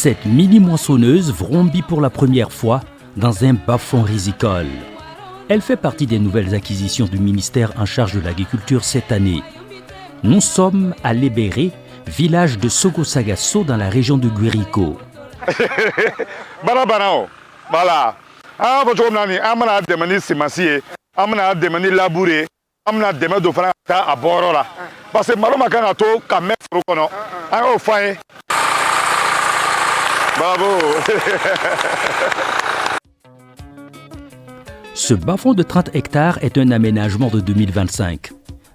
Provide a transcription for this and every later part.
Cette mini-moissonneuse vrombit pour la première fois dans un bas-fond rizicole. Elle fait partie des nouvelles acquisitions du ministère en charge de l'agriculture cette année. Nous sommes à Lébéré, village de Sogosagasso dans la région de Guérico. Voilà. Ce bas-fond de 30 hectares est un aménagement de 2025.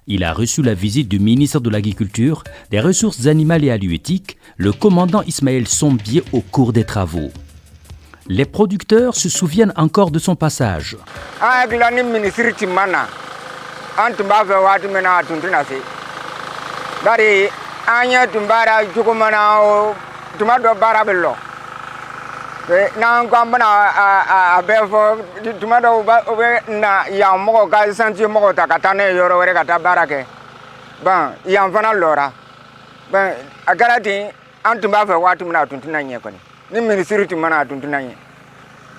Il a reçu la visite du ministre de l'Agriculture, des Ressources animales et halieutiques, le commandant Ismaël Sombier au cours des travaux. Les producteurs se souviennent encore de son passage.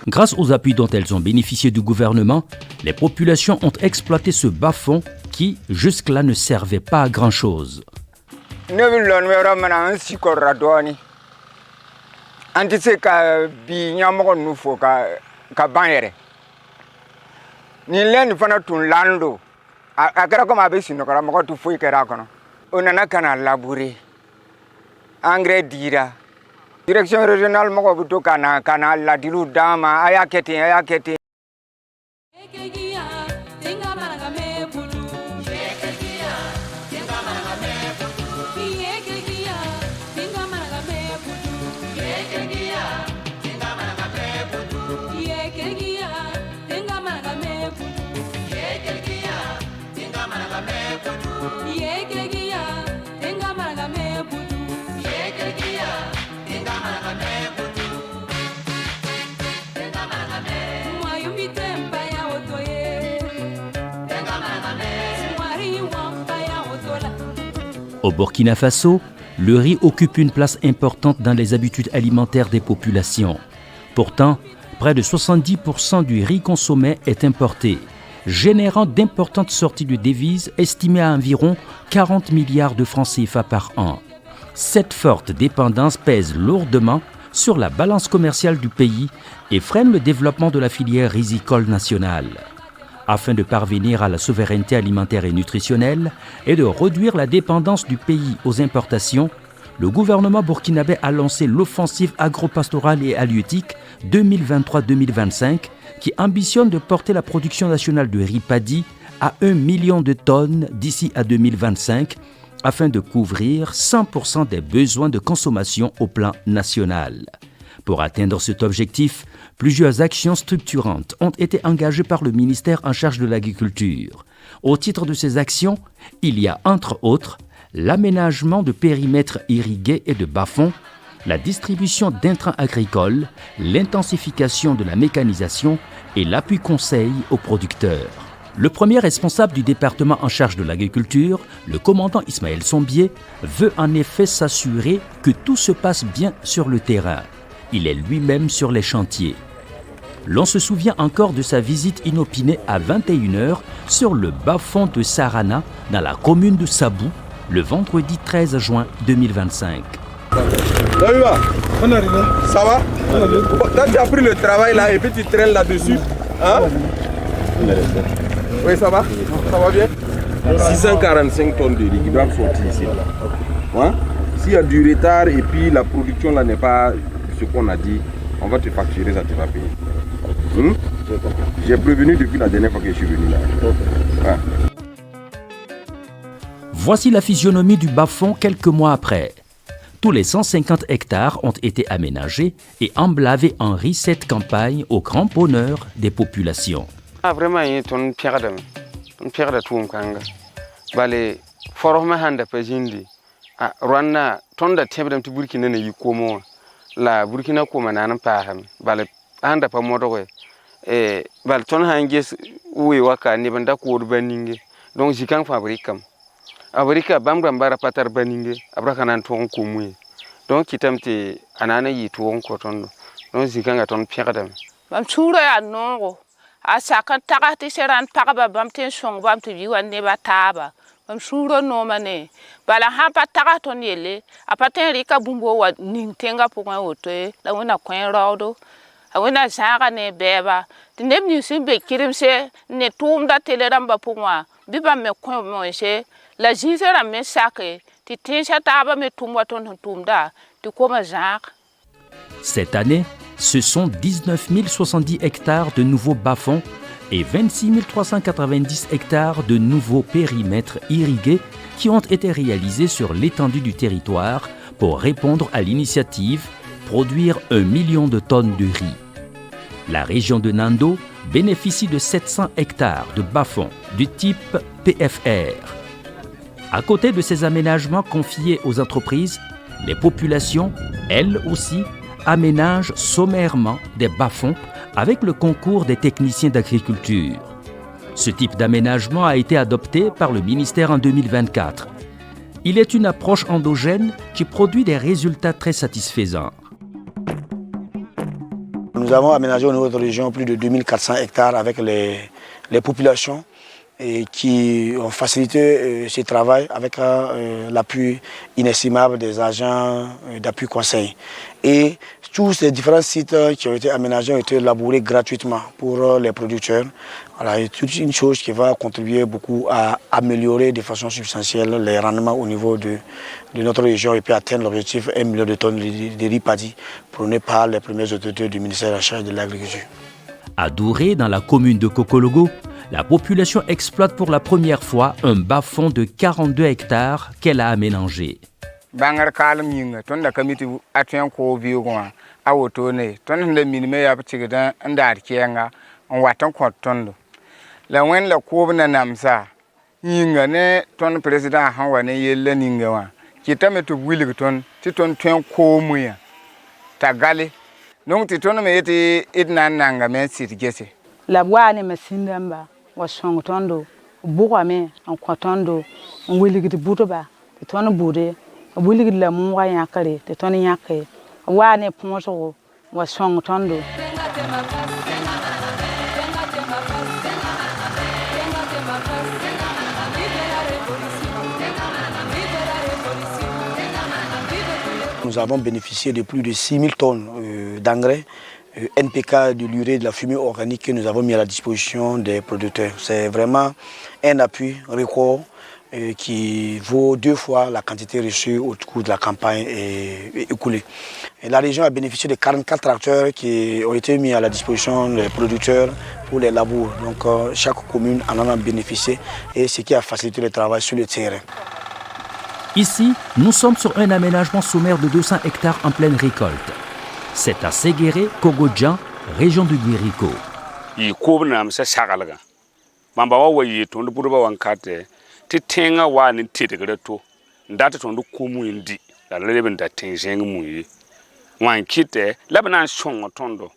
Grâce aux appuis dont elles ont bénéficié du gouvernement, les populations ont exploité ce bas-fond qui, jusque-là, ne servait pas à grand-chose. Direction régionale Mokobuto Kana la Dilou Dama Ayaketi. Au Burkina Faso, le riz occupe une place importante dans les habitudes alimentaires des populations. Pourtant, près de 70% du riz consommé est importé, générant d'importantes sorties de devises estimées à environ 40 milliards de francs CFA par an. Cette forte dépendance pèse lourdement sur la balance commerciale du pays et freine le développement de la filière rizicole nationale. Afin de parvenir à la souveraineté alimentaire et nutritionnelle et de réduire la dépendance du pays aux importations, le gouvernement burkinabé a lancé l'offensive agro-pastorale et halieutique 2023-2025 qui ambitionne de porter la production nationale de riz paddy à 1 million de tonnes d'ici à 2025 afin de couvrir 100% des besoins de consommation au plan national. Pour atteindre cet objectif, plusieurs actions structurantes ont été engagées par le ministère en charge de l'agriculture. Au titre de ces actions, il y a entre autres l'aménagement de périmètres irrigués et de bas-fonds, la distribution d'intrants agricoles, l'intensification de la mécanisation et l'appui conseil aux producteurs. Le premier responsable du département en charge de l'agriculture, le commandant Ismaël Sombier, veut en effet s'assurer que tout se passe bien sur le terrain. Il est lui-même sur les chantiers. L'on se souvient encore de sa visite inopinée à 21h sur le bas-fond de Sarana, dans la commune de Sabou, le vendredi 13 juin 2025. Ça va? Tu as pris le travail là et puis tu traînes là-dessus. Hein? Oui, ça va? Ça va bien? 645 tonnes de riz qui doivent sortir ici. Hein? S'il y a du retard et puis la production là n'est pas ce qu'on a dit, on va te facturer, ça te va payer. J'ai prévenu depuis la dernière fois que je suis venu là. Ouais. Voici la physionomie du bas-fond quelques mois après. Tous les 150 hectares ont été aménagés et emblavés en riz cette campagne au grand bonheur des populations. Vraiment, il y a une pierre de tout. Balé, forme handa pas jindi. Rwanda, tonda tebdam tu Burkina ne yukomo. La Burkina koma nanan paham. Balé, handa pas modowe. Bal ton hanges uwe waka ne banda ko urbaninge. Donc jikan fabrikam. Abrika bambara patar baninge. Abraka nan ton komuye. donc kitam te anana yi tuon ko tondo donc zikanga ton piradam bam chura ya nongo asa kan takati seran pakaba bam ten song bam tu yiwan ne bataba bam chura no mane bala ha pa takaton yele apaten rika bumbo wa nintenga pokwa oto la wona kwen rodo awena zaka ne beba tinem ni simbe kirimse ne tumda teleramba pokwa biba me kwen mo se la jizera me sake ti tensa taba me tumwa ton tumda ti koma zaka. Cette année, ce sont 19 070 hectares de nouveaux bas-fonds et 26 390 hectares de nouveaux périmètres irrigués qui ont été réalisés sur l'étendue du territoire pour répondre à l'initiative « Produire 1 million de tonnes de riz ». La région de Nando bénéficie de 700 hectares de bas-fonds du type PFR. À côté de ces aménagements confiés aux entreprises, les populations, elles aussi, aménagent sommairement des bas-fonds avec le concours des techniciens d'agriculture. Ce type d'aménagement a été adopté par le ministère en 2024. Il est une approche endogène qui produit des résultats très satisfaisants. Nous avons aménagé au niveau de notre région plus de 2400 hectares avec les populations et qui ont facilité ce travail avec l'appui inestimable des agents d'appui conseil. Et tous ces différents sites qui ont été aménagés ont été labourés gratuitement pour les producteurs. Voilà, c'est toute une chose qui va contribuer beaucoup à améliorer de façon substantielle les rendements au niveau de notre région et puis atteindre l'objectif 1 million de tonnes de riz paddy prôné par les premières autorités du ministère de la Charge de l'Agriculture. À Douré, dans la commune de Kokologo, la population exploite pour la première fois un bas-fond de 42 hectares qu'elle a aménagé. Bangar kalm yinga ton da kamiti atyen ko biyo gwa awotone ton da minime ya ptigida ndar kiyenga on watan ko tondo la wen la ko na namsa yinga ne ton president han wane yelle ninga wa kitame to wilig ton ti ton twen ko muya tagale donc ti ton me yeti idna nanga men sit gese La wane masindamba wa song tondo buwa me on kwatondo on wiligiti butoba ti ton bude bulig la muwa yakare te ton yakay wane ponso wa song tondo. Nous avons bénéficié de plus de 6000 tonnes d'engrais NPK, de l'urée, de la fumée organique que nous avons mis à la disposition des producteurs. C'est vraiment un appui record qui vaut 2 fois la quantité reçue au cours de la campagne écoulée. Et la région a bénéficié de 44 tracteurs qui ont été mis à la disposition des producteurs pour les labours. Donc chaque commune en a bénéficié et ce qui a facilité le travail sur le terrain. Ici, nous sommes sur un aménagement sommaire de 200 hectares en pleine récolte. C'est à Séguéré, Kogodjan, région du Guirico. Ti tenga wa ni ti de to ndata to ko mu indi la leben da tenjeng mu yi wan kite labana shon tondo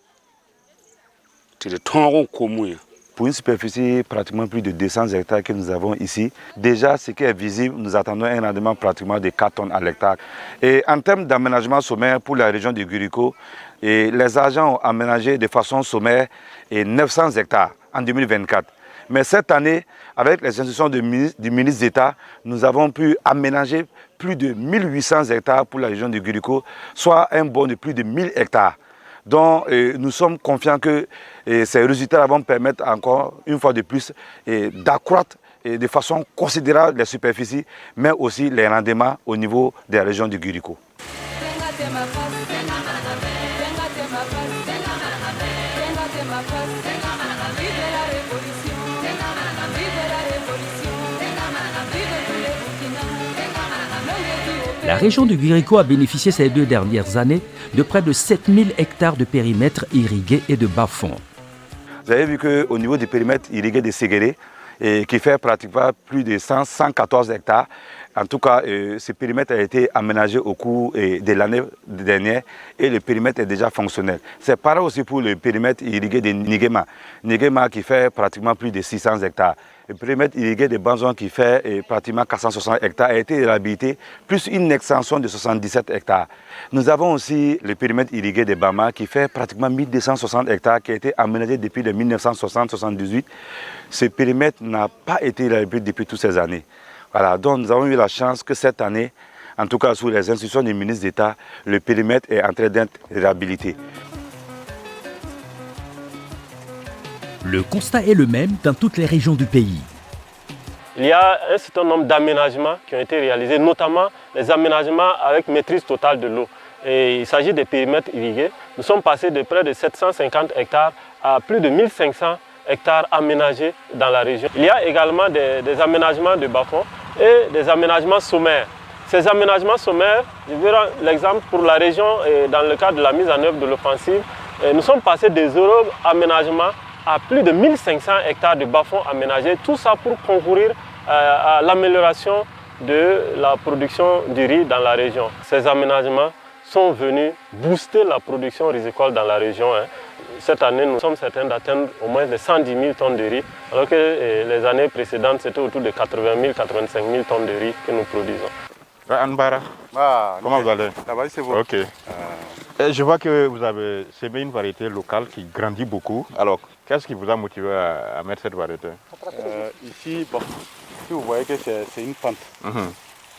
ti de ton ko mu. Pour une superficie pratiquement plus de 200 hectares que nous avons ici, déjà ce qui est visible, nous attendons un rendement pratiquement de 4 tonnes à l'hectare. Et en termes d'aménagement sommaire pour la région du Guirico, les agents ont aménagé de façon sommaire 900 hectares en 2024. Mais cette année, avec les instructions du ministre d'État, nous avons pu aménager plus de 1800 hectares pour la région du Guirico, soit un bond de plus de 1000 hectares. Donc nous sommes confiants que ces résultats vont permettre encore une fois de plus d'accroître de façon considérable les superficies, mais aussi les rendements au niveau des régions du Guirico. La région du Guirico a bénéficié ces 2 dernières années de près de 7000 hectares de périmètres irrigués et de bas-fonds. Vous avez vu qu'au niveau du périmètre irrigué de Séguéré, qui fait pratiquement plus de 114 hectares, en tout cas, ce périmètre a été aménagé au cours de l'année dernière et le périmètre est déjà fonctionnel. C'est pareil aussi pour le périmètre irrigué de Nigema. Nigema qui fait pratiquement plus de 600 hectares. Le périmètre irrigué de Banzon qui fait pratiquement 460 hectares a été réhabilité, plus une extension de 77 hectares. Nous avons aussi le périmètre irrigué de Bama qui fait pratiquement 1260 hectares qui a été aménagé depuis 1960-78. Ce périmètre n'a pas été réhabilité depuis toutes ces années. Voilà, donc nous avons eu la chance que cette année, en tout cas sous les instructions du ministre d'État, le périmètre est en train d'être réhabilité. Le constat est le même dans toutes les régions du pays. Il y a un certain nombre d'aménagements qui ont été réalisés, notamment les aménagements avec maîtrise totale de l'eau. Il s'agit des périmètres irrigués. Nous sommes passés de près de 750 hectares à plus de 1500 hectares aménagés dans la région. Il y a également des aménagements de bas-fonds et des aménagements sommaires. Ces aménagements sommaires, je vais rendre l'exemple pour la région dans le cadre de la mise en œuvre de l'offensive. Nous sommes passés des zéro aménagements à plus de 1500 hectares de bas-fonds aménagés, tout ça pour concourir à l'amélioration de la production du riz dans la région. Ces aménagements sont venus booster la production risicole dans la région. Cette année, nous sommes certains d'atteindre au moins les 110 000 tonnes de riz, alors que les années précédentes, c'était autour de 80 000, 85 000 tonnes de riz que nous produisons. Anbara, comment vous allez? Ça va, c'est bon. Ok. Je vois que vous avez semé une variété locale qui grandit beaucoup. Alors, qu'est-ce qui vous a motivé à mettre cette variété? Ici, bon, si vous voyez que c'est une pente.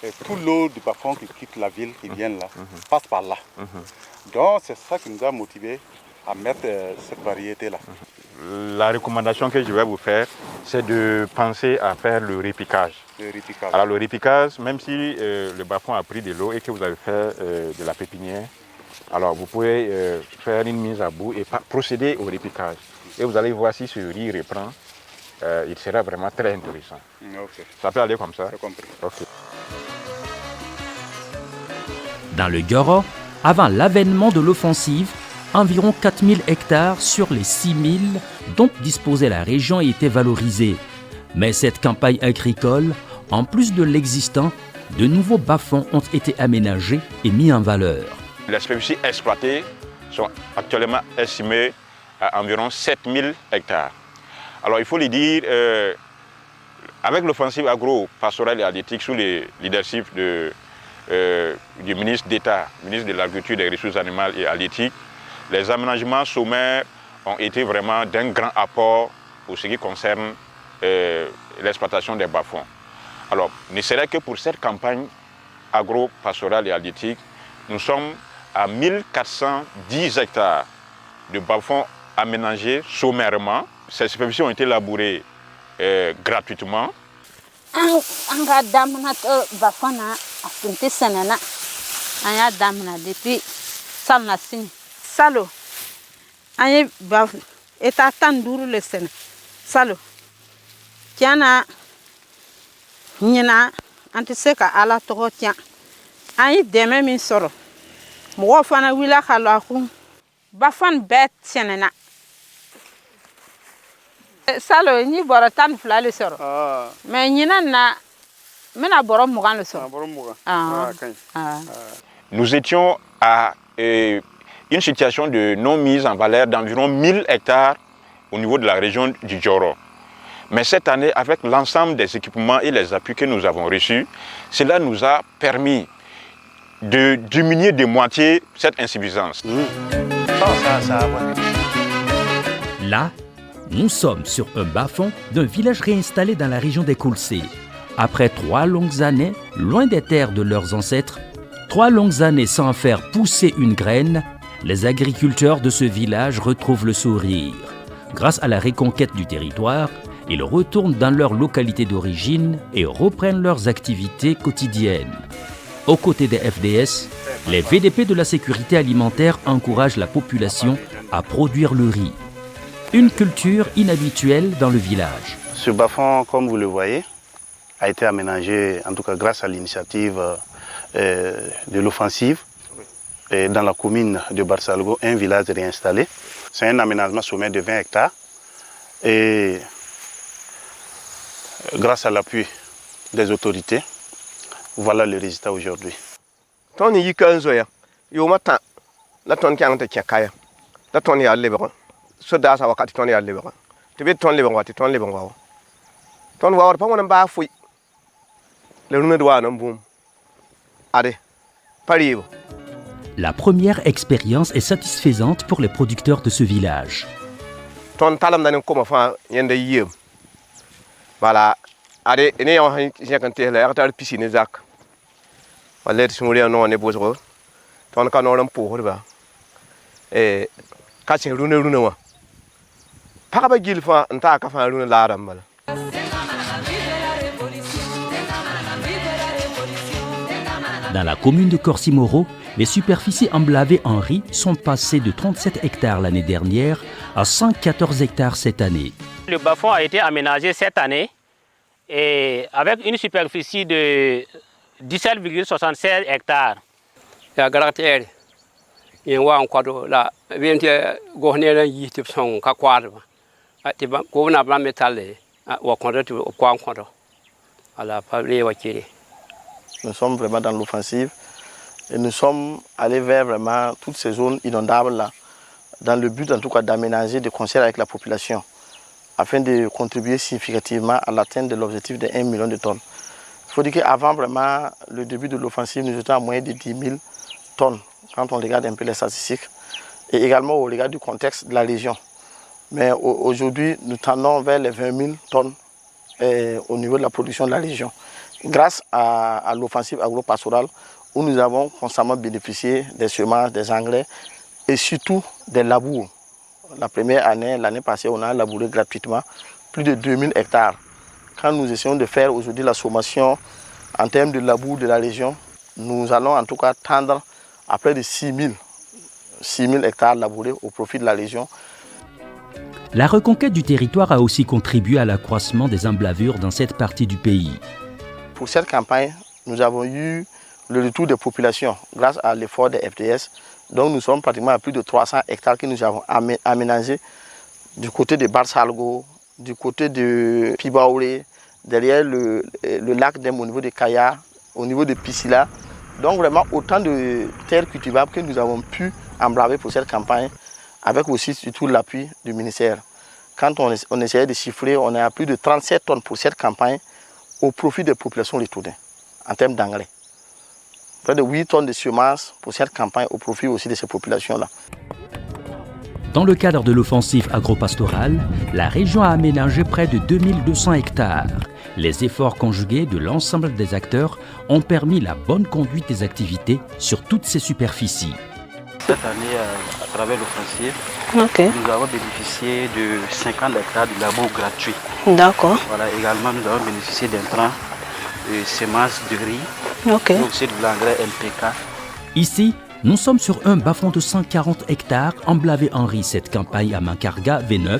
Et tout l'eau du bas-fond qui quitte la ville, qui vient là, passe par là. Donc, c'est ça qui nous a motivé à mettre cette variété-là. La recommandation que je vais vous faire, c'est de penser à faire le repiquage. Alors le repiquage, même si le bas-fond a pris de l'eau et que vous avez fait de la pépinière, alors vous pouvez faire une mise à bout et procéder au repiquage. Et vous allez voir si ce riz reprend, il sera vraiment très intéressant. Ça peut aller comme ça? J'ai compris. Okay. Dans le Goro, avant l'avènement de l'offensive, environ 4000 hectares sur les 6000 dont disposait la région étaient valorisés. Mais cette campagne agricole, en plus de l'existant, de nouveaux bas-fonds ont été aménagés et mis en valeur. Les superficies exploitées sont actuellement estimées à environ 7000 hectares. Alors il faut le dire, avec l'offensive agro-pastorale et halieutique sous le leadership du ministre d'État, ministre de l'Agriculture, des Ressources animales et halieutiques, les aménagements sommaires ont été vraiment d'un grand apport pour ce qui concerne l'exploitation des bas-fonds. Alors, ne serait que pour cette campagne agro-pastorale et halieutique, nous sommes à 1410 hectares de bas-fonds aménagés sommairement. Ces superficies ont été labourées gratuitement. Salo, anye baf eta tanduru le sen. Salo, tiana nyina antiseka ala toho tia. Anye deme min soro. Mwo fana wila khala khu. Bafan bet senena. Salo ni boro tan fla le soro. Mais nyina na mena boro mugan le soro. Boro mugan. Nous étions à une situation de non-mise en valeur d'environ 1000 hectares au niveau de la région du Djoro. Mais cette année, avec l'ensemble des équipements et les appuis que nous avons reçus, cela nous a permis de diminuer de moitié cette insuffisance. Là, nous sommes sur un bas-fond d'un village réinstallé dans la région des Koulsé. Après 3 longues années, loin des terres de leurs ancêtres, 3 longues années sans faire pousser une graine, les agriculteurs de ce village retrouvent le sourire. Grâce à la reconquête du territoire, ils retournent dans leur localité d'origine et reprennent leurs activités quotidiennes. Aux côtés des FDS, les VDP de la sécurité alimentaire encouragent la population à produire le riz. Une culture inhabituelle dans le village. Ce bas-fond, comme vous le voyez, a été aménagé, en tout cas grâce à l'initiative de l'offensive dans la commune de Barsalgo, un village réinstallé. C'est un aménagement sommaire de 20 hectares et grâce à l'appui des autorités, voilà le résultat aujourd'hui. Ton yi kan zo ya yo mata la ton kan ta kaya la ton ya lebe so da sa wakati ton ya lebe te be ton lebe wati ton lebe wa ton wa pa wona ba fui le runa do wa nan boom ade paribo. La première expérience est satisfaisante pour les producteurs de ce village. Ton talam danen ko ma fa yende yiem. Voilà, ade ene yon han kante la artar piscine zak. Wala de sumuri non ne bozro. Ton ka non po ba. Ka chin runa wa. Pa ba gil fa nta ka fa runa la ram bala. Dans la commune de Corsimoro, les superficies emblavées en riz sont passées de 37 hectares l'année dernière à 114 hectares cette année. Le bas-fond a été aménagé cette année et avec une superficie de 17,76 hectares. Nous sommes vraiment dans l'offensive et nous sommes allés vers vraiment toutes ces zones inondables là, dans le but en tout cas d'aménager de concert avec la population afin de contribuer significativement à l'atteinte de l'objectif de 1 million de tonnes. Il faut dire qu'avant vraiment le début de l'offensive, nous étions à moins de 10 000 tonnes quand on regarde un peu les statistiques et également au regard du contexte de la région. Mais aujourd'hui, nous tendons vers les 20 000 tonnes au niveau de la production de la région. Grâce à l'offensive agro-pastorale où nous avons constamment bénéficié des semences, des engrais et surtout des labours. La première année, l'année passée, on a labouré gratuitement plus de 2000 hectares. Quand nous essayons de faire aujourd'hui la sommation en termes de labour de la région, nous allons en tout cas tendre à près de 6000 hectares labourés au profit de la région. La reconquête du territoire a aussi contribué à l'accroissement des emblavures dans cette partie du pays. Pour cette campagne, nous avons eu le retour des populations grâce à l'effort des FDS. Donc nous sommes pratiquement à plus de 300 hectares que nous avons aménagés du côté de Barsalgo, du côté de Pibaouré, derrière le lac d'Em au niveau de Kaya, au niveau de Piscila. Donc vraiment autant de terres cultivables que nous avons pu embraver pour cette campagne, avec aussi surtout l'appui du ministère. Quand on essayait de chiffrer, on est à plus de 37 tonnes pour cette campagne, au profit des populations retournées, en termes d'engrais. Près de 8 tonnes de semences pour cette campagne, au profit aussi de ces populations-là. Dans le cadre de l'offensive agro-pastorale, la région a aménagé près de 2200 hectares. Les efforts conjugués de l'ensemble des acteurs ont permis la bonne conduite des activités sur toutes ces superficies. Cette année, à travers l'offensive, nous avons bénéficié de 50 hectares de labour gratuit. D'accord. Voilà, également, nous avons bénéficié d'intrants de semences de riz, et aussi de l'engrais NPK. Ici, nous sommes sur un bas-fond de 140 hectares emblavé en riz cette campagne à Mankarga V9,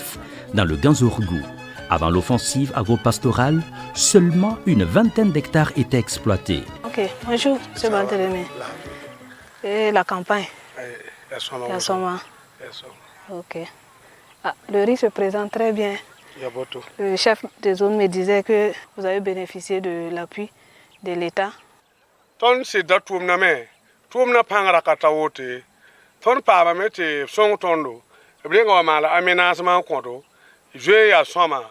dans le Ganzourgou. Avant l'offensive agro-pastorale, seulement une vingtaine d'hectares étaient exploités. Ok, bonjour, c'est Barthélémy. Et la campagne? La Soma. Ok. Ah, le riz se présente très bien. Le chef de zone me disait que vous avez bénéficié de l'appui de l'État. Ton c'est datum na me, tum na pangara katawote. Ton pa ba mete son tondo. Bringo mala aménagement kondo. Je ya soma,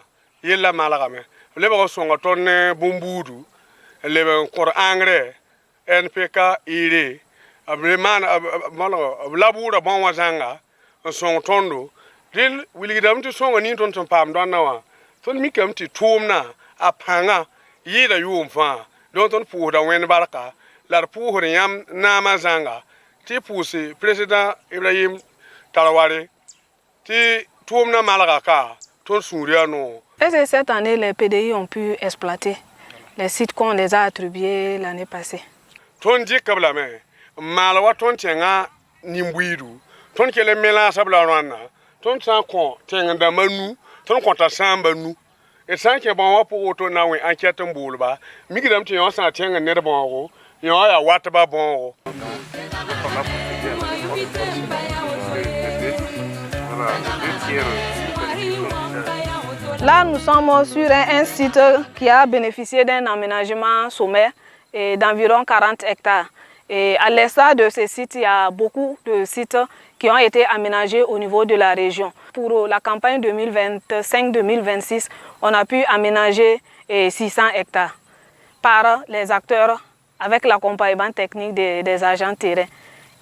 yella mala game. Le ba son ton bumbudu. Le ba kor engrais NPK ire. Ableman labura bon wazanga son tondo. Dil wiligam to song ni ton pam don nawa. Ton mi kam ti tumna a panga yida yum fa. Don ton pu da wen baraka. La pu yam na mazanga. Ti pousse président Ibrahim Tarawale. Ti tumna malaka ton souriano. Est-ce que cette année les PDI ont pu exploiter les sites qu'on les a attribués l'année passée? Ton dit kabla me malwa ton tenga nimbuidu. Ton kele mela sabla rwana. Ton san kon tenga manu, ton konta samba nu. Et sans que bon wa pour auto na we enquête mbulba. Migidam ti yon san tenga ne bon ro. Yon ya wataba bon ro. Là, nous sommes sur un site qui a bénéficié d'un aménagement sommaire d'environ 40 hectares. Et à l'instar de ces sites, il y a beaucoup de sites qui ont été aménagés au niveau de la région. Pour la campagne 2025-2026, on a pu aménager 600 hectares par les acteurs avec l'accompagnement technique des agents terrain.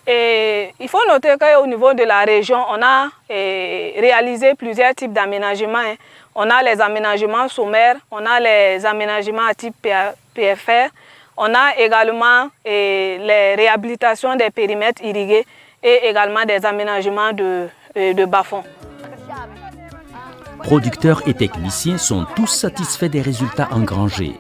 Et il faut noter qu'au niveau de la région, on a réalisé plusieurs types d'aménagements. On a les aménagements sommaires, on a les aménagements à type PFR, on a également les réhabilitations des périmètres irrigués et également des aménagements de bas-fonds. Producteurs et techniciens sont tous satisfaits des résultats engrangés.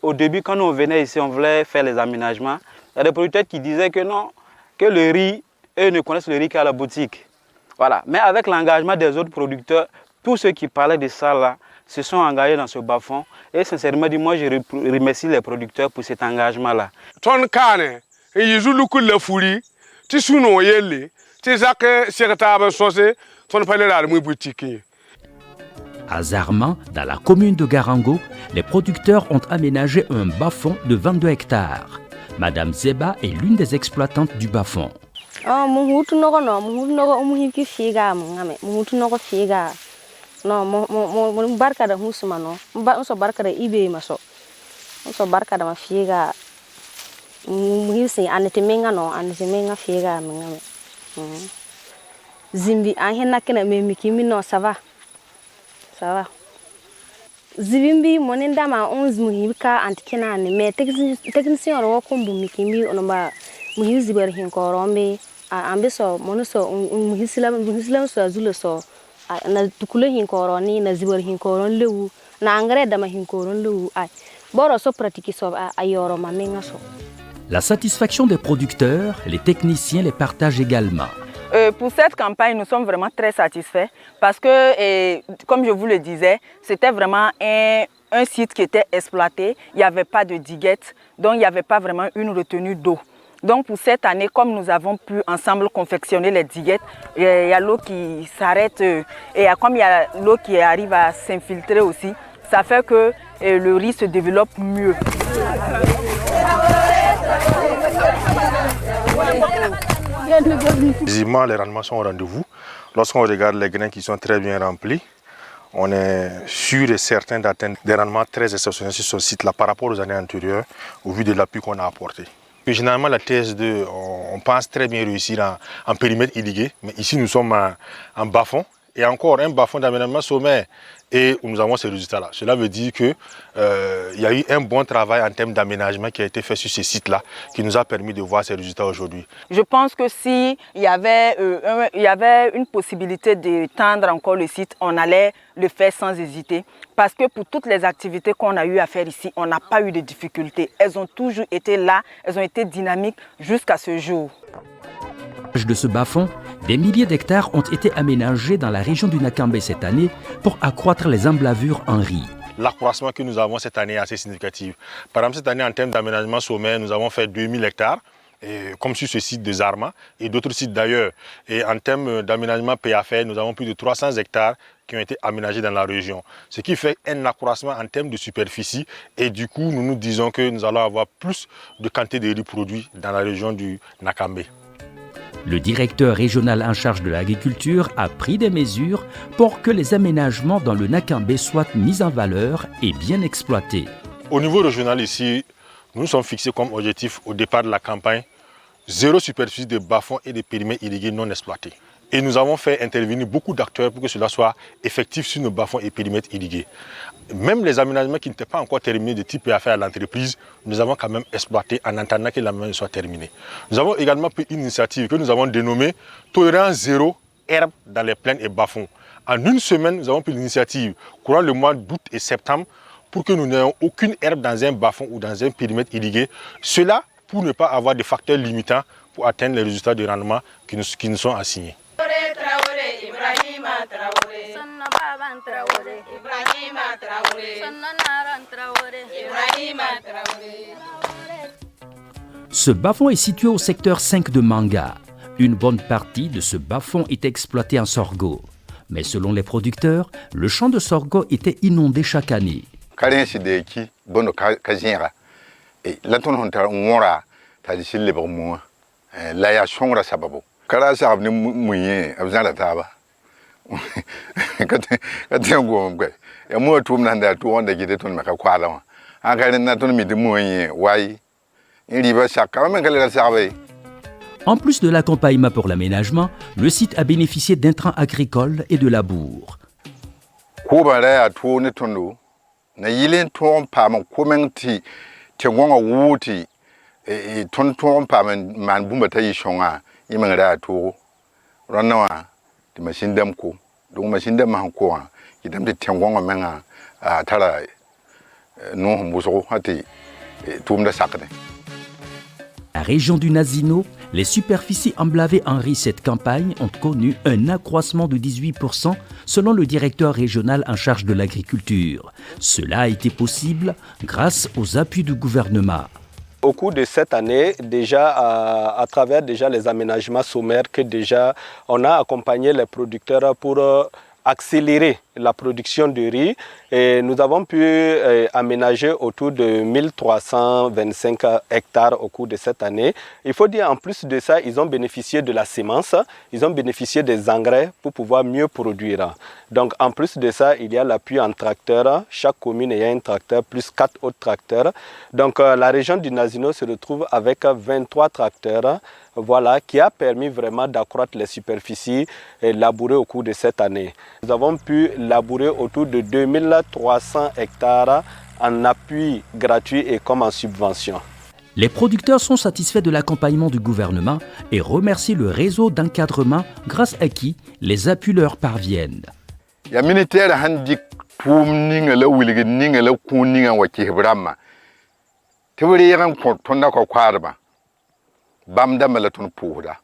Au début, quand on venait ici, on voulait faire les aménagements. Il y a des producteurs qui disaient que non, que le riz, eux ne connaissent le riz qu'à la boutique. Voilà. Mais avec l'engagement des autres producteurs, tous ceux qui parlaient de ça là, se sont engagés dans ce bas-fond. Et sincèrement, moi je remercie les producteurs pour cet engagement-là. À Zarma, dans la commune de Garango, les producteurs ont aménagé un bas-fond de 22 hectares. Madame Zeba est l'une des exploitantes du bas-fond. No mo barka da husuma no so barka da ibe maso so barka da mafiga muhisi anete menga figa menga zimbi an henna kena me mikimi no ça va zibimbi moninda ma 11 muhibka antikena ne me technicien ro ko bu mikimi ono ba muhizi ber hin ko rombe ambe so monoso muhisila so azulo so na tukule hinkoroni na zibar hinkoron lewu na engrais dama hinkoron lewu ay boro so pratique so ayoro mamenga so. La satisfaction des producteurs, les techniciens les partagent également. Pour cette campagne, nous sommes vraiment très satisfaits parce que, comme je vous le disais, c'était vraiment un site qui était exploité. Il n'y avait pas de diguettes, donc il n'y avait pas vraiment une retenue d'eau. Donc pour cette année, comme nous avons pu ensemble confectionner les diguettes, il y a l'eau qui s'arrête et comme il y a l'eau qui arrive à s'infiltrer aussi, ça fait que le riz se développe mieux. Visiblement, les rendements sont au rendez-vous. Lorsqu'on regarde les grains qui sont très bien remplis, on est sûr et certain d'atteindre des rendements très exceptionnels sur ce site-là par rapport aux années antérieures, au vu de l'appui qu'on a apporté. Généralement, la TS2, on pense très bien réussir en périmètre irrigué, mais ici nous sommes en bas-fond, et encore un bas-fond d'aménagement sommaire, et nous avons ces résultats-là. Cela veut dire qu'il y a eu un bon travail en termes d'aménagement qui a été fait sur ces sites-là, qui nous a permis de voir ces résultats aujourd'hui. Je pense que s'il y avait une possibilité d'étendre encore le site, on allait le faire sans hésiter. Parce que pour toutes les activités qu'on a eu à faire ici, on n'a pas eu de difficultés. Elles ont toujours été là, elles ont été dynamiques jusqu'à ce jour. De ce bas-fond, des milliers d'hectares ont été aménagés dans la région du Nakambe cette année pour accroître les emblavures en riz. L'accroissement que nous avons cette année est assez significatif. Par exemple, cette année, en termes d'aménagement sommaire, nous avons fait 2000 hectares. Comme sur ce site de Zarma et d'autres sites d'ailleurs. Et en termes d'aménagement PAFR, nous avons plus de 300 hectares qui ont été aménagés dans la région. Ce qui fait un accroissement en termes de superficie et du coup, nous nous disons que nous allons avoir plus de quantité de riz produit dans la région du Nakambe. Le directeur régional en charge de l'agriculture a pris des mesures pour que les aménagements dans le Nakambe soient mis en valeur et bien exploités. Au niveau régional ici, nous nous sommes fixés comme objectif au départ de la campagne 0 superficie de bas-fonds et de périmètres irrigués non exploités. Et nous avons fait intervenir beaucoup d'acteurs pour que cela soit effectif sur nos bas-fonds et périmètres irrigués. Même les aménagements qui n'étaient pas encore terminés de type PAFR à l'entreprise, nous avons quand même exploité en attendant que l'aménagement soit terminé. Nous avons également pris une initiative que nous avons dénommée Tolérance zéro herbe dans les plaines et bas-fonds. En une semaine, nous avons pris l'initiative courant le mois d'août et septembre pour que nous n'ayons aucune herbe dans un bas-fond ou dans un périmètre irrigué. Cela pour ne pas avoir de facteurs limitants pour atteindre les résultats de rendement qui nous sont assignés. Ce bas-fond est situé au secteur 5 de Manga. Une bonne partie de ce bas-fond est exploité en sorgho. Mais selon les producteurs, le champ de sorgho était inondé chaque année. tadi shille ba mo la ya shongra sababu kara sa abni muye abzala taba kati ngo mbe ya mo tum nan da to wanda gide ton maka kwala wa an kai na ton mi de muye wai iri ba shaka men kala sabai. En plus de l'accompagnement pour l'aménagement, le site a bénéficié d'intrants agricoles et de labour. Ko ba ya to ne tondo na yilin to pa man komenti te ngonga wuti ton pa man bumba tayi shonga yiman da to ranawa de machine dam ko donc machine dam han ko idam de tengonga menga tara no mbuso hati tum da sakne. La région du Nazino, les superficies emblavées en riz cette campagne ont connu un accroissement de 18% selon le directeur régional en charge de l'agriculture. Cela a été possible grâce aux appuis du gouvernement. Au cours de cette année, déjà à travers déjà les aménagements sommaires que déjà on a accompagné les producteurs pour accélérer la production de riz et nous avons pu aménager autour de 1325 hectares au cours de cette année. Il faut dire en plus de ça, ils ont bénéficié de la semence, ils ont bénéficié des engrais pour pouvoir mieux produire. Donc en plus de ça, il y a l'appui en tracteur. Chaque commune a un tracteur plus 4 autres tracteurs. Donc la région du Nazino se retrouve avec 23 tracteurs. Voilà, qui a permis vraiment d'accroître les superficies labourées au cours de cette année. Nous avons pu labourer autour de 2300 hectares en appui gratuit et comme en subvention. Les producteurs sont satisfaits de l'accompagnement du gouvernement et remercient le réseau d'encadrement grâce à qui les appuis leur parviennent. Ya militaire handi tum ninga la wilga ninga la ku ninga wake brama. Tewri yaran ko tonna ko kwarba. Bamda malatun puhda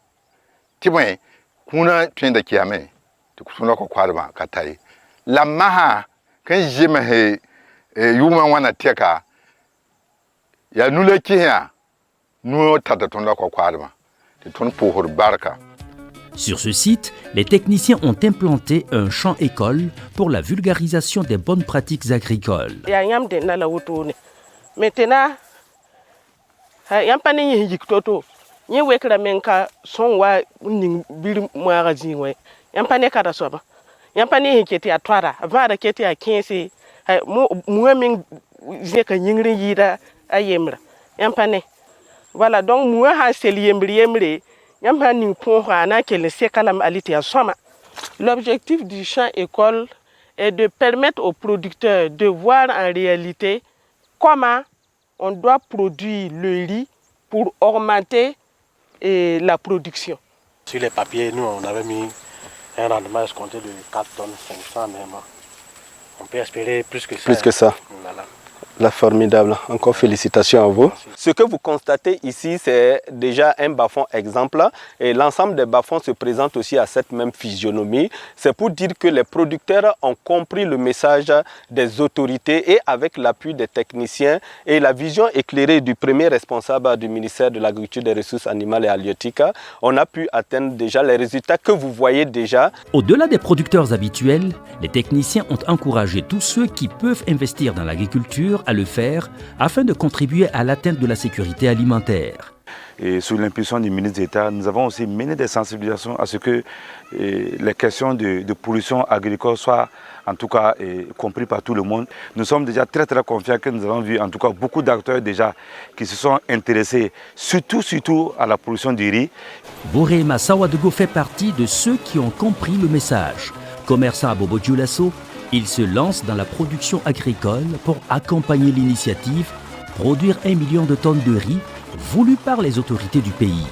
tibwe kuna twenda kiame tukusuna ko kwarba katai la maha kan jima he yuma wana teka ya nula kiya nu tata tonda ko kwarba ton puhur barka. Sur ce site, les techniciens ont implanté un champ-école pour la vulgarisation des bonnes pratiques agricoles. Maintenant, Nye wekra menka son wa ning bir moara jinwe yampane kada soba yampane hiketi atwara vara keti a 15 mo min zeka yingri yida ayemra yampane voilà donc mo ha sel yembre yampa ning pon na kele sekalam aliti asoma. L'objectif du champ école est de permettre aux producteurs de voir en réalité comment on doit produire le riz pour augmenter la production. Sur les papiers, nous, on avait mis un rendement escompté de 4 tonnes 500 même. On peut espérer plus que ça. Plus que ça. Voilà. La formidable. Encore félicitations à vous. Ce que vous constatez ici, c'est déjà un bas-fond exemple. Et l'ensemble des bas-fonds se présente aussi à cette même physionomie. C'est pour dire que les producteurs ont compris le message des autorités et avec l'appui des techniciens et la vision éclairée du premier responsable du ministère de l'Agriculture, des Ressources animales et halieutiques, on a pu atteindre déjà les résultats que vous voyez déjà. Au-delà des producteurs habituels, les techniciens ont encouragé tous ceux qui peuvent investir dans l'agriculture à le faire afin de contribuer à l'atteinte de la sécurité alimentaire. Et sous l'impulsion du ministre d'État, nous avons aussi mené des sensibilisations à ce que les questions de pollution agricole soient en tout cas compris par tout le monde. Nous sommes déjà très confiants que nous avons vu en tout cas beaucoup d'acteurs déjà qui se sont intéressés surtout à la pollution du riz. Borema Sawadogo fait partie de ceux qui ont compris le message. Commerçant à Bobo Dioulasso, il se lance dans la production agricole pour accompagner l'initiative, produire 1 million de tonnes de riz voulu par les autorités du pays.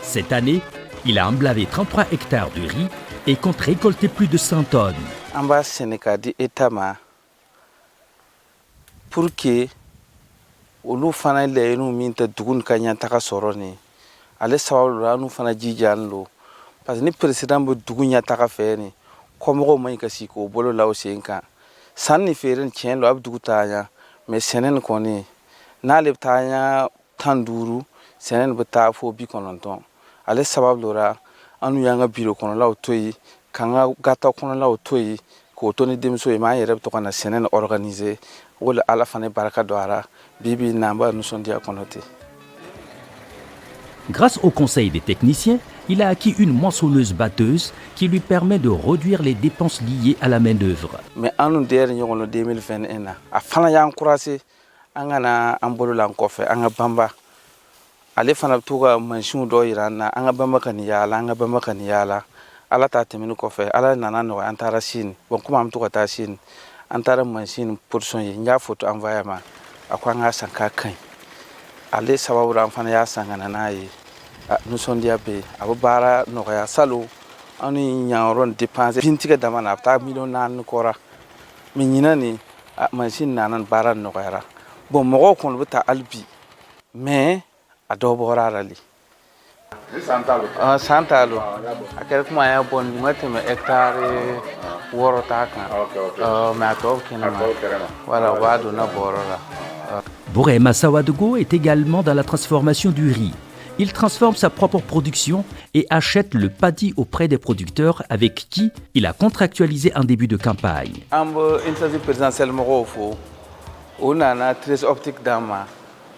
Cette année, il a emblavé 33 hectares de riz et compte récolter plus de 100 tonnes. Amba Sénégal etama pour que olu fana le nu minta dugun kanya taka soroni ale sawalu anu fana jijanlo parce que ni président bu dugunya taka feni komo mai kasi ko bolo lawo senka sanni feren tienlo abdu tanya mais senen koni na le tanya tanduru senen bata fo bi kononton ale sababu lora anu yanga biro kono lawo toyi kanga gata kono lawo toyi ko toni demso e ma yere to kana senen organiser wala ala fane baraka doara bibi namba nu sondia konote Grâce au conseil des techniciens, il a acquis une moissonneuse-batteuse qui lui permet de réduire les dépenses liées à la main-d'œuvre. Mais en 2021, à fin de l'année, on a un bolo l'encoffre, on a bamba. Ale fana tuga manchun do irana anga bamba kaniyala anga bamba kaniyala ala ta teminu kofe ala nana no antara sin bon kuma am tuga ta sin antara machine portion ye nya photo envoyement akwa nga sanka kan ale sababu ran fana ya sangana nayi nous sommes diabé abara no ya salo ani nyaron dépenser pintiga dama na ta million nan kora minina ni machine nanan bara no ya bon mo ko ko ta albi mais adoborarali santalo akere kuma ya bon mate me hectare woro ta kan mais atop kinama voilà wado na borora. Bourema Sawadogo est également dans la transformation du riz. Il transforme sa propre production et achète le paddy auprès des producteurs avec qui il a contractualisé en début de campagne. Ambo instance présidentielle morofo on a 13 optiques dama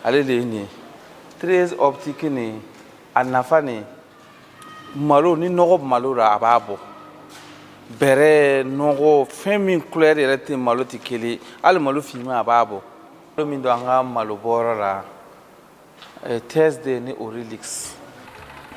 allez ni 13 optique ni anafani malo ni nogo malo ra ababo bere nogo femi couleur erete malo tikeli al malo fima ababo lo min do anga malo borara test de ni Orilix.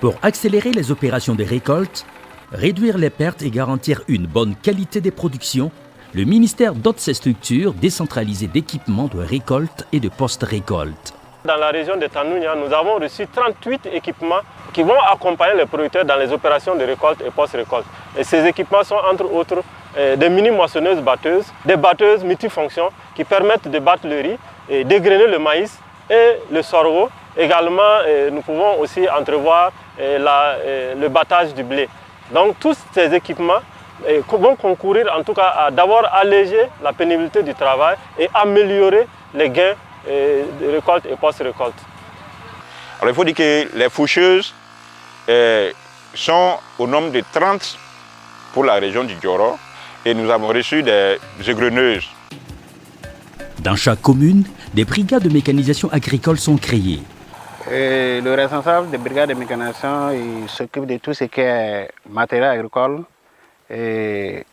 Pour accélérer les opérations de récolte, réduire les pertes et garantir une bonne qualité des productions, le ministère dote ses structures décentralisées d'équipements de récolte et de post-récolte. Dans la région de Tanounia, nous avons reçu 38 équipements qui vont accompagner les producteurs dans les opérations de récolte et post-récolte. Et ces équipements sont entre autres des mini-moissonneuses batteuses, des batteuses multifonctions qui permettent de battre le riz, et dégrainer le maïs et le sorgho. Également, nous pouvons aussi entrevoir le battage du blé. Donc tous ces équipements vont concourir en tout cas à d'abord alléger la pénibilité du travail et améliorer les gains de récolte et post-récolte. Alors il faut dire que les faucheuses sont au nombre de 30 pour la région du Djoro et nous avons reçu des égreneuses. Dans chaque commune, des brigades de mécanisation agricole sont créées. Le responsable des brigades de mécanisation s'occupe de tout ce qui est matériel agricole et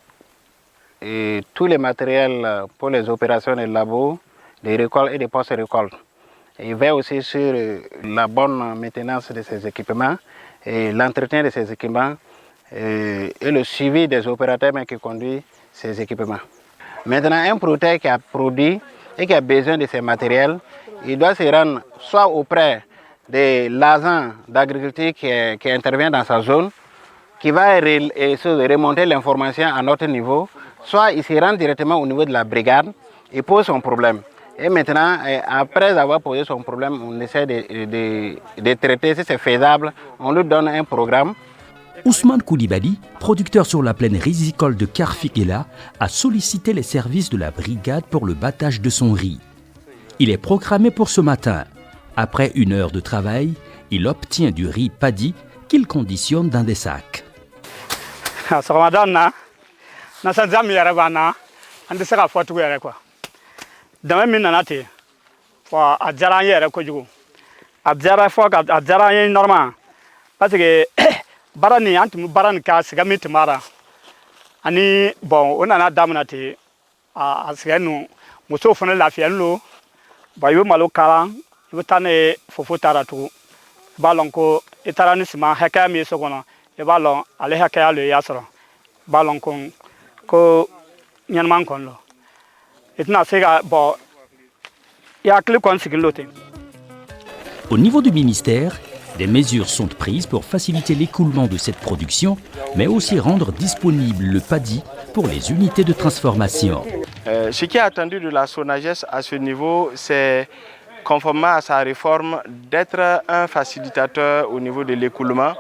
tous les matériels pour les opérations de labo, de récolte et de post-récolte. Il veille aussi sur la bonne maintenance de ces équipements et l'entretien de ces équipements et le suivi des opérateurs qui conduisent ces équipements. Maintenant, un producteur qui a produit et qui a besoin de ces matériels, il doit se rendre soit auprès de l'agent d'agriculture qui intervient dans sa zone, qui va remonter l'information à notre niveau, soit il se rend directement au niveau de la brigade et pose son problème. Et maintenant, après avoir posé son problème, on essaie de traiter, si c'est faisable, on lui donne un programme. Ousmane Koulibaly, producteur sur la plaine rizicole de Karfikela, a sollicité les services de la brigade pour le battage de son riz. Il est programmé pour ce matin. Après 1 heure de travail, il obtient du riz paddy qu'il conditionne dans des sacs. Dama min nana te fo a diyara n yɛrɛ kojugu a diyara fo ka a diyara n ye normal parce que baara nin an tun bɛ baara nin kɛ a sɛgɛn min tun b'a la ani bon o nana daminɛ ten a sɛgɛn ninnu musow fana lafiyalen don bon i bɛ malo kala i bɛ taa n'a ye fofo taara tugun i b'a lɔn ko i taara ni siman hakɛya min ye so kɔnɔ i b'a lɔn ale hakɛya le y'a sɔrɔ i b'a lɔn ko ɲɛnɛma kɔni don. Au niveau du ministère, des mesures sont prises pour faciliter l'écoulement de cette production, mais aussi rendre disponible le paddy pour les unités de transformation. Ce qui est attendu de la SONAGES à ce niveau, c'est, conformément à sa réforme, d'être un facilitateur au niveau de l'écoulement,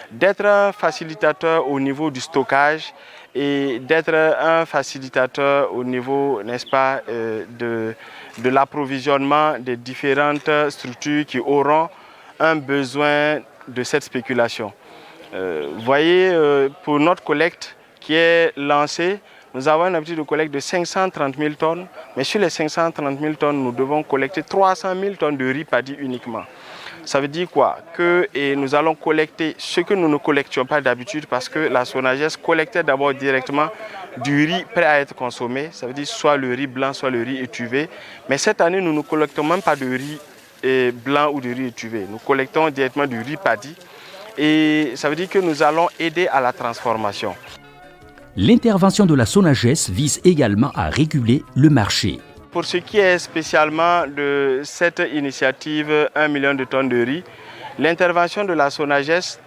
d'être un facilitateur au niveau du stockage, et d'être un facilitateur au niveau, n'est-ce pas, de l'approvisionnement des différentes structures qui auront un besoin de cette spéculation. Vous voyez, pour notre collecte qui est lancée, nous avons un objectif de collecte de 530 000 tonnes, mais sur les 530 000 tonnes, nous devons collecter 300 000 tonnes de riz paddy uniquement. Ça veut dire quoi? Que nous allons collecter ce que nous ne collections pas d'habitude, parce que la SONAGES collectait d'abord directement du riz prêt à être consommé, ça veut dire soit le riz blanc, soit le riz étuvé. Mais cette année, nous ne collectons même pas de riz blanc ou de riz étuvé. Nous collectons directement du riz paddy. Et ça veut dire que nous allons aider à la transformation. L'intervention de la SONAGES vise également à réguler le marché. Pour ce qui est spécialement de cette initiative 1 million de tonnes de riz, l'intervention de la SONAGES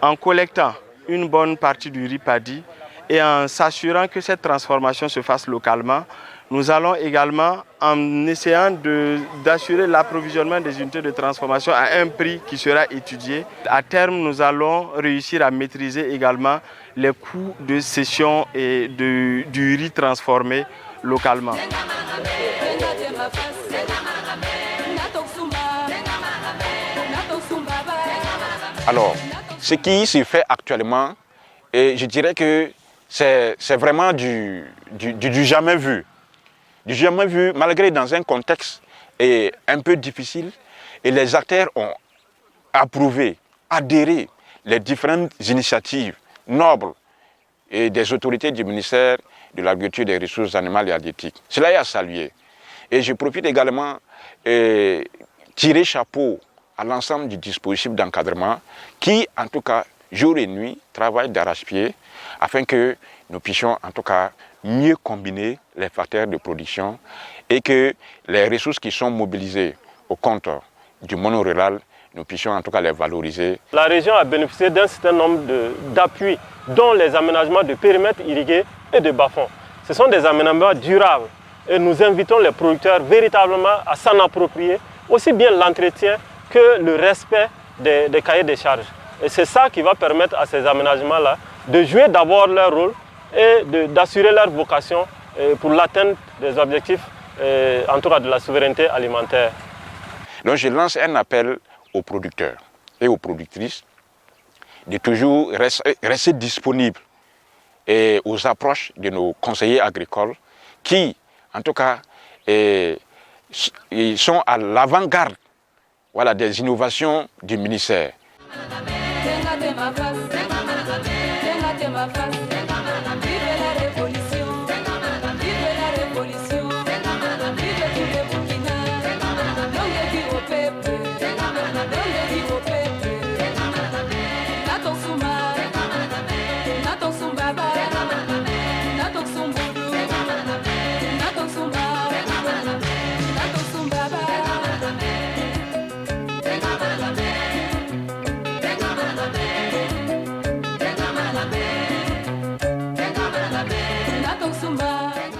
en collectant une bonne partie du riz paddy et en s'assurant que cette transformation se fasse localement, nous allons également, en essayant d'assurer l'approvisionnement des unités de transformation à un prix qui sera étudié. À terme, nous allons réussir à maîtriser également les coûts de cession et du riz transformé localement. Alors, ce qui se fait actuellement, et je dirais que c'est vraiment du jamais vu. Du jamais vu, malgré dans un contexte un peu difficile, et les acteurs ont approuvé, adhéré les différentes initiatives nobles et des autorités du ministère de l'Agriculture, des Ressources animales et halieutiques. Cela est à saluer. Et je profite également de tirer chapeau à l'ensemble du dispositif d'encadrement qui, en tout cas, jour et nuit, travaille d'arrache-pied afin que nous puissions, en tout cas, mieux combiner les facteurs de production et que les ressources qui sont mobilisées au compte du monde rural, nous puissions en tout cas les valoriser. La région a bénéficié d'un certain nombre d'appuis, dont les aménagements de périmètres irrigués et de bas-fonds. Ce sont des aménagements durables et nous invitons les producteurs véritablement à s'en approprier, aussi bien l'entretien que le respect des cahiers des charges. Et c'est ça qui va permettre à ces aménagements-là de jouer d'abord leur rôle et d'assurer leur vocation pour l'atteinte des objectifs, en tout cas de la souveraineté alimentaire. Donc je lance un appel aux producteurs et aux productrices de toujours rester disponibles et aux approches de nos conseillers agricoles qui, en tout cas, ils sont à l'avant-garde, voilà, des innovations du ministère.